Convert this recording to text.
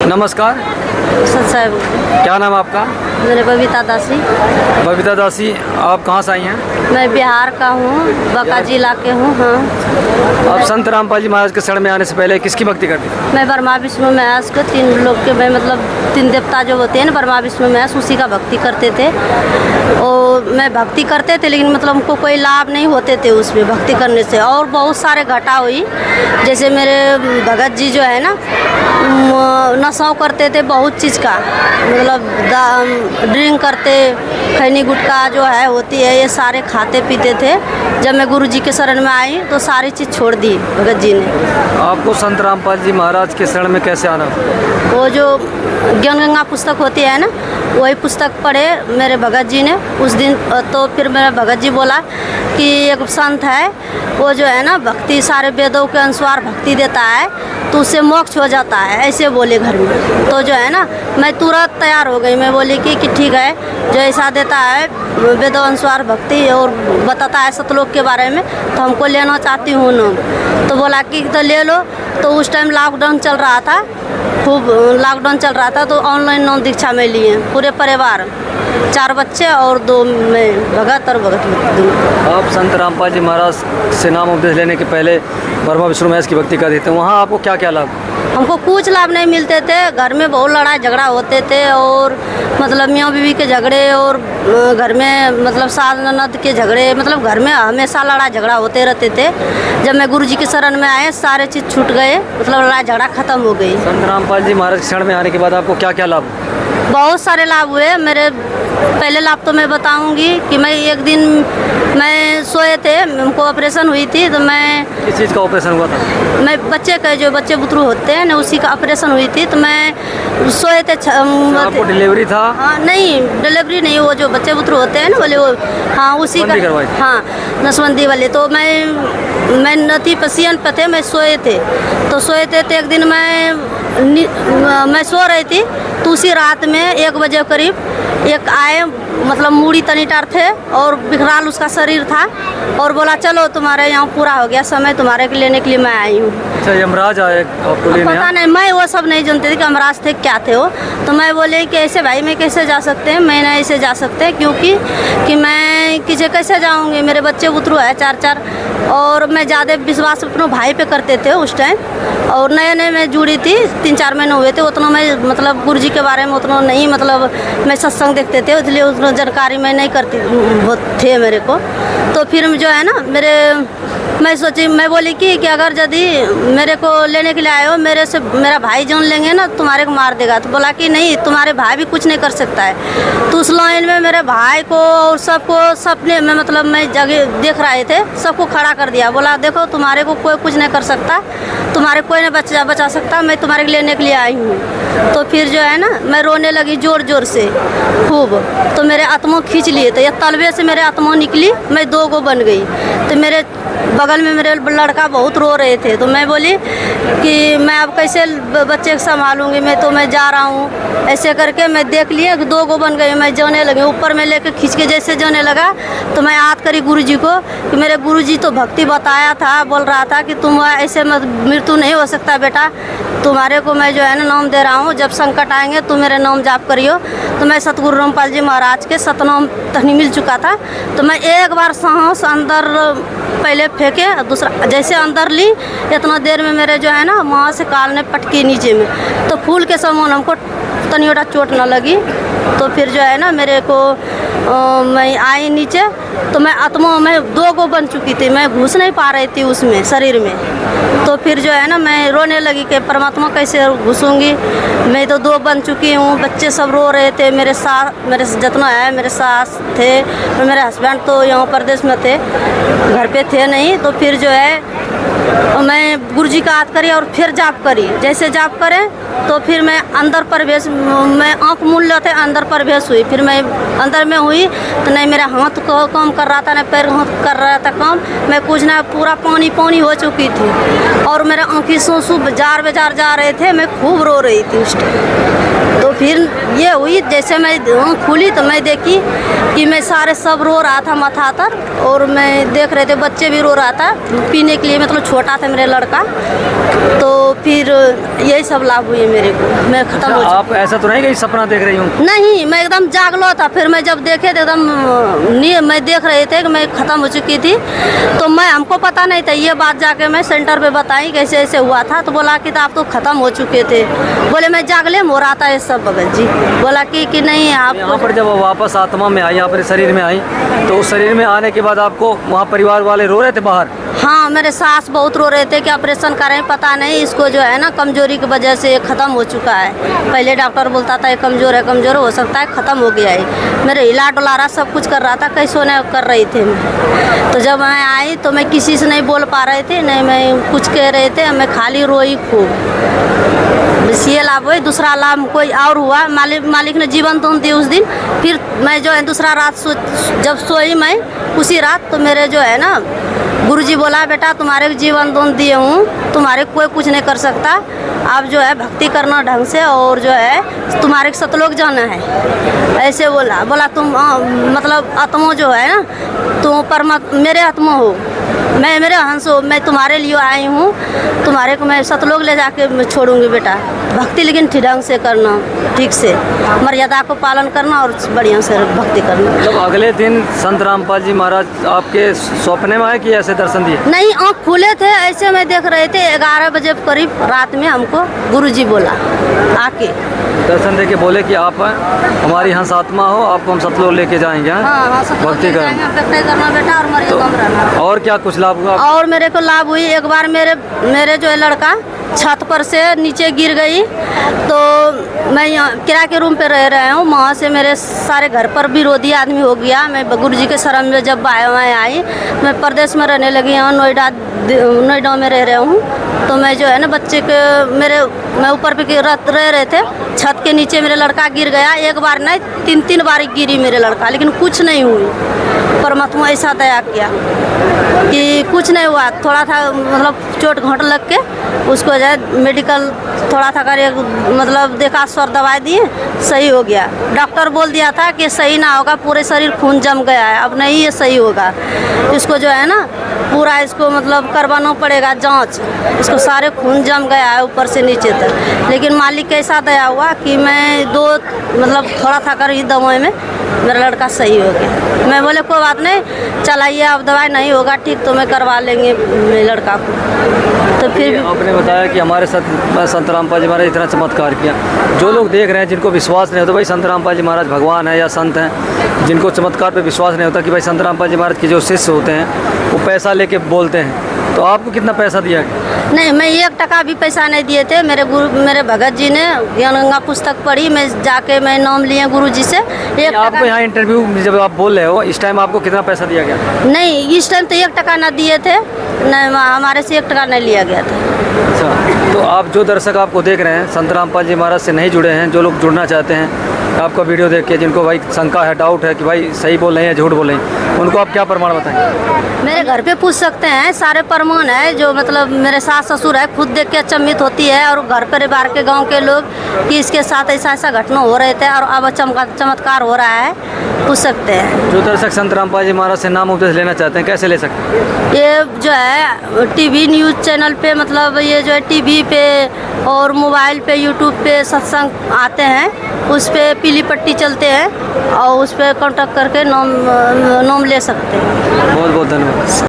नमस्कार। सच साहब, क्या नाम है आपका? मेरे बबीता दासी। बबीता दासी, आप कहाँ से आई हैं? मैं बिहार का हूँ, बांका जिला के हूँ। हाँ, आप संत रामपाल जी महाराज के शरण में आने से पहले किसकी भक्ति करती थी? मैं ब्रह्मा विष्णु महेश के तीन लोग के, मैं मतलब तीन देवता जो होते हैं ना, ब्रह्मा विष्णु महेश, उसी का भक्ति करते थे। और मैं भक्ति करते थे, लेकिन मतलब हमको कोई लाभ नहीं होते थे उसमें भक्ति करने से। और बहुत सारे घटा हुई, जैसे मेरे भगत जी जो है ना, नशा करते थे बहुत चीज़ का, मतलब ड्रिंक करते, खैनी गुटखा जो है होती है, ये सारे खाते पीते थे। जब मैं गुरु जी के शरण में आई तो सारी चीज़ छोड़ दी भगत जी ने। आपको संत रामपाल जी महाराज के शरण में कैसे आना? वो जो ज्ञान गंगा पुस्तक होती है ना, वही पुस्तक पढ़े मेरे भगत जी ने उस दिन। तो फिर मेरा भगत जी बोला कि एक संत है, वो जो है ना भक्ति सारे वेदों के अनुसार भक्ति देता है तो उससे मोक्ष हो जाता है, ऐसे बोले घर में। तो जो है ना, मैं तुरंत तैयार हो गई। मैं बोली कि ठीक है, जो ऐसा देता है वेदों अनुसार भक्ति और बताता है सतलोक के बारे में, तो हमको लेना चाहती हूँ ना। तो बोला कि तो ले लो। तो उस टाइम लॉकडाउन चल रहा था, खूब लॉकडाउन चल रहा था, तो ऑनलाइन नाम दीक्षा में लिए पूरे परिवार, 4 बच्चे और 2 मैं भगत और भगत। आप संत रामपाल जी महाराज से नाम उपदेश लेने के पहले ब्रह्मा विष्णु महेश की भक्ति करते थे, वहाँ आपको क्या क्या लाभ? हमको कुछ लाभ नहीं मिलते थे। घर में बहुत लड़ाई झगड़ा होते थे, और मतलब मियाँ बीवी के झगड़े, और घर में मतलब सास ननद के झगड़े, मतलब घर में हमेशा लड़ाई झगड़ा होते रहते थे। जब मैं गुरु जी के शरण में आए, सारे चीज़ छूट गए, मतलब लड़ाई झगड़ा ख़त्म हो गई। संत रामपाल जी महाराज के शरण में आने के बाद आपको क्या क्या लाभ? बहुत सारे लाभ हुए मेरे। पहले लाभ तो मैं बताऊंगी कि मैं एक दिन मैं सोए थे, हमको ऑपरेशन हुई थी। तो मैं, किस चीज़ का ऑपरेशन हुआ था? मैं बच्चे का, जो बच्चे बुतरू होते हैं ना, उसी का ऑपरेशन हुई थी। तो मैं सोए थे। आपको डिलीवरी था? हाँ, नहीं डिलीवरी नहीं, वो जो बच्चे बुतरू होते हैं ना बोले, वो हाँ उसी का। हाँ, नसबंदी वाले। तो मैं नती पसियन पे थे, मैं सोए थे। तो सोए थे तो एक दिन मैं सो रही थी, तो उसी रात में 1 बजे करीब एक आए, मतलब मूड़ी तनीटार थे और बिखराल उसका शरीर था, और बोला चलो तुम्हारे यहाँ पूरा हो गया समय, तुम्हारे लेने के लिए मैं आई हूँ। अच्छा, यमराज आए आपको लेने? पता नहीं, मैं वो सब नहीं जानती थी कि यमराज थे क्या थे वो। तो मैं बोले कि ऐसे भाई मैं कैसे जा सकते हैं, मैं नहीं ऐसे जा सकते, क्योंकि मैं किसे कैसे जाऊँगी, मेरे बच्चे बुतरू है 4-4, और मैं ज़्यादा विश्वास अपने भाई पे करते थे उस टाइम। और नए नए मैं जुड़ी थी, 3-4 महीने हुए थे, उतना मैं मतलब गुरु जी के बारे में उतना नहीं, मतलब मैं सत्संग देखते थे, इसलिए उतना जानकारी मैं नहीं करती थे मेरे को। तो फिर जो है ना, मैं सोची, मैं बोली कि अगर यदि मेरे को लेने के लिए आए हो, मेरा भाई जान लेंगे ना, तुम्हारे को मार देगा। तो बोला कि नहीं, तुम्हारे भाई भी कुछ नहीं कर सकता है। तो उस लाइन में मेरे भाई को और सबको, सबने मैं मतलब मैं जगह देख रहे थे, सबको खड़ा कर दिया। बोला देखो, तुम्हारे को कोई कुछ नहीं कर सकता, तुम्हारे कोई नहीं बचा सकता, मैं तुम्हारे को लेने के लिए आई हूँ। तो फिर जो है ना, मैं रोने लगी ज़ोर ज़ोर से खूब। तो मेरे आत्मा खींच लिए थे, या तलवे से मेरे आत्मा निकली, मैं 2 गो बन गई। तो मेरे बगल में मेरे लड़का बहुत रो रहे थे। तो मैं बोली कि मैं अब कैसे बच्चे को संभालूंगी, मैं जा रहा हूँ। ऐसे करके मैं देख लिए 2 गो बन गई। मैं जाने लगी, ऊपर में लेके खींच के जैसे जाने लगा, तो मैं याद करी गुरु जी को कि मेरे गुरु जी तो भक्ति बताया था, बोल रहा था कि तुम ऐसे मृत्यु नहीं हो सकता बेटा, तुम्हारे को मैं जो है ना नाम दे रहा हूँ, जब संकट आएंगे तुम मेरे नाम जाप करियो। तो मैं सतगुरु रामपाल जी महाराज के सतनाम तहनी मिल चुका था। तो मैं एक बार सांस अंदर पहले फेंके, दूसरा जैसे अंदर ली, इतना देर में मेरे जो है ना वहाँ से काल ने पटकी नीचे में, तो फूल के समान हमको तनियोटा चोट न लगी। तो फिर जो है ना मेरे को मैं आई नीचे, तो मैं आत्मा में 2 गो बन चुकी थी, मैं घुस नहीं पा रही थी उसमें शरीर में। तो फिर जो है ना मैं रोने लगी कि परमात्मा कैसे घुसूँगी, मैं तो 2 बन चुकी हूँ। बच्चे सब रो रहे थे, मेरे जितना है मेरे सास थे, और मेरे हस्बैंड तो यहाँ प्रदेश में थे, घर पे थे नहीं। तो फिर जो है मैं गुरु जी का याद करी और फिर जाप करी। जैसे जाप करें तो फिर मैं अंदर प्रवेश, मैं आँख मूल लेते अंदर प्रवेश हुई। फिर मैं अंदर में हुई तो नहीं मेरा हाथ को काम कर रहा था, नहीं पैर हाथ कर रहा था काम, मैं कुछ ना, पूरा पानी पानी हो चुकी थी, और मेरा आँखी सूसू जार बेजार जा रहे थे, मैं खूब रो रही थी उस टाइम। तो फिर ये हुई, जैसे मैं आँख खुली तो मैं देखी कि मैं सारे सब रो रहा था माथा तर, और मैं देख रहे थे बच्चे भी रो रहा था पीने के लिए, मतलब छोटा था मेरा लड़का। तो फिर यही सब लाभ हुए मेरे को, मैं ख़त्म हो आप ऐसा तो नहीं कि सपना देख रही हूँ? नहीं, मैं एकदम जागलो था। फिर मैं जब देखे तो एकदम मैं देख रहे थे कि मैं ख़त्म हो चुकी थी। तो मैं हमको पता नहीं था, ये बात जाके मैं सेंटर पे बताई कैसे ऐसे हुआ था। तो बोला कि आप तो ख़त्म हो चुके थे। बोले मैं जागले में हो रहा था ये सब भगत जी। बोला कि नहीं आप यहाँ पर जब वापस आत्मा में आई, यहाँ पर शरीर में आई, तो उस शरीर में आने के बाद आपको वहाँ परिवार वाले रो रहे थे बाहर? हाँ, मेरे सास बहुत रो रहे थे कि ऑपरेशन करें, पता नहीं इसको जो है ना कमजोरी की वजह से ये ख़त्म हो चुका है। पहले डॉक्टर बोलता था ये कमज़ोर हो सकता है, ख़त्म हो गया है। मेरे हिला डुलारा सब कुछ कर रहा था, कैसो नहीं कर रही थी मैं। तो जब मैं आई तो मैं किसी से नहीं बोल पा रहे थे, नहीं मैं कुछ कह रहे थे, मैं खाली रोई खूब। बस ये लाभ हुआ। दूसरा लाभ कोई और हुआ, मालिक ने जीवन दान दिया उस दिन। फिर मैं जो है दूसरा रात जब सोई मैं उसी रात, तो मेरे जो है ना गुरुजी बोला बेटा तुम्हारे जीवन दान दिए हूँ, तुम्हारे कोई कुछ नहीं कर सकता। आप जो है भक्ति करना ढंग से, और जो है तुम्हारे सतलोक जाना है, ऐसे बोला तुम मतलब आत्मा जो है ना तुम परमात्मा मेरे आत्मा हो, मैं मेरे हंस हो, मैं तुम्हारे लिए आई हूँ, तुम्हारे को मैं सतलोक ले जाके मैं छोड़ूंगी बेटा। भक्ति लेकिन ढंग से करना, ठीक से मर्यादा को पालन करना और बढ़िया से भक्ति करना। जब अगले दिन संत रामपाल जी महाराज आपके सपने में आए कि ऐसे दर्शन दिए? नहीं, आँख खुले थे, ऐसे मैं देख रहे थे। 11 बजे करीब रात में हमको गुरुजी बोला आके, दर्शन दे के बोले कि आप हमारी हंस आत्मा हो, आपको हम सतलोक लेके जाएंगे। हाँ, भक्ति करना बेटा, और मर्यादा में रहना। और क्या कुछ लाभ हुआ? और मेरे को लाभ हुई, एक बार मेरे जो है लड़का छत पर से नीचे गिर गई। तो मैं यहाँ किराए के रूम पे रह रहा हूँ, वहाँ से मेरे सारे घर पर विरोधी आदमी हो गया। मैं गुरुजी के शरण में जब वहाँ आई, मैं प्रदेश में रहने लगी हूँ, नोएडा में रह रहा हूँ। तो मैं जो है ना बच्चे के मैं ऊपर पे रह रहे थे, छत के नीचे मेरा लड़का गिर गया। एक बार नहीं 3 बार गिरी मेरे लड़का, लेकिन कुछ नहीं हुई। परमात्मा ऐसा दया किया कि कुछ नहीं हुआ। थोड़ा था मतलब चोट घोंट लग के उसको जो है मेडिकल थोड़ा था कर मतलब देखा, स्वर दवाई दिए, सही हो गया। डॉक्टर बोल दिया था कि सही ना होगा, पूरे शरीर खून जम गया है, अब नहीं ये सही होगा। इसको जो है ना पूरा इसको मतलब करवाना पड़ेगा जांच। इसको सारे खून जम गया है ऊपर से नीचे तक। लेकिन मालिक कैसा दया हुआ कि मैं मतलब थोड़ा था कर ही दवाई में मेरा लड़का सही हो गया। मैं बोले कोई बात नहीं, चलाइए, अब दवाई नहीं होगा ठीक तो मैं करवा लेंगे मेरे लड़का को। तो फिर आपने बताया कि हमारे साथ संत रामपाल जी महाराज इतना चमत्कार किया। जो लोग देख रहे हैं जिनको विश्वास नहीं होता भाई संत रामपाल जी महाराज भगवान है या संत हैं, जिनको चमत्कार पे विश्वास नहीं होता कि भाई संत रामपाल जी महाराज के जो शिष्य होते हैं वो पैसा लेके बोलते हैं, तो आपको कितना पैसा दिया गया? नहीं, मैं 1 टका भी पैसा नहीं दिए थे। मेरे भगत जी ने ज्ञान गंगा पुस्तक पढ़ी, मैं जाके मैं नाम लिए गुरु जी से। आपको यहाँ इंटरव्यू जब आप बोल रहे हो इस टाइम आपको कितना पैसा दिया गया? नहीं, इस टाइम तो 1 टका ना दिए थे, नहीं हमारे से 1 टका नहीं लिया गया था। अच्छा, तो आप जो दर्शक आपको देख रहे हैं संत रामपाल जी महाराज से नहीं जुड़े हैं, जो लोग जुड़ना चाहते हैं आपका वीडियो देख के, जिनको भाई शंका है, डाउट है कि भाई सही बोल रहे हैं या झूठ बोल रहे हैं, उनको आप क्या प्रमाण बताएंगे? मेरे घर पे पूछ सकते हैं, सारे प्रमाण है। जो मतलब मेरे सास ससुर है, खुद देख के अचंभित होती है, और घर परिवार के गांव के लोग कि इसके साथ ऐसा घटना हो रहे थे और अब चमत्कार हो रहा है, पूछ सकते हैं। जो दर्शक संत रामपाल जी महाराज से नाम उपदेश लेना चाहते हैं कैसे ले सकते हैं? ये जो है टीवी न्यूज़ चैनल पे, मतलब ये जो है टीवी पे और मोबाइल पे यूट्यूब पे सत्संग आते हैं, उस पे पीली पट्टी चलते हैं और उस पे कांटेक्ट करके नाम ले सकते हैं। बहुत बहुत धन्यवाद।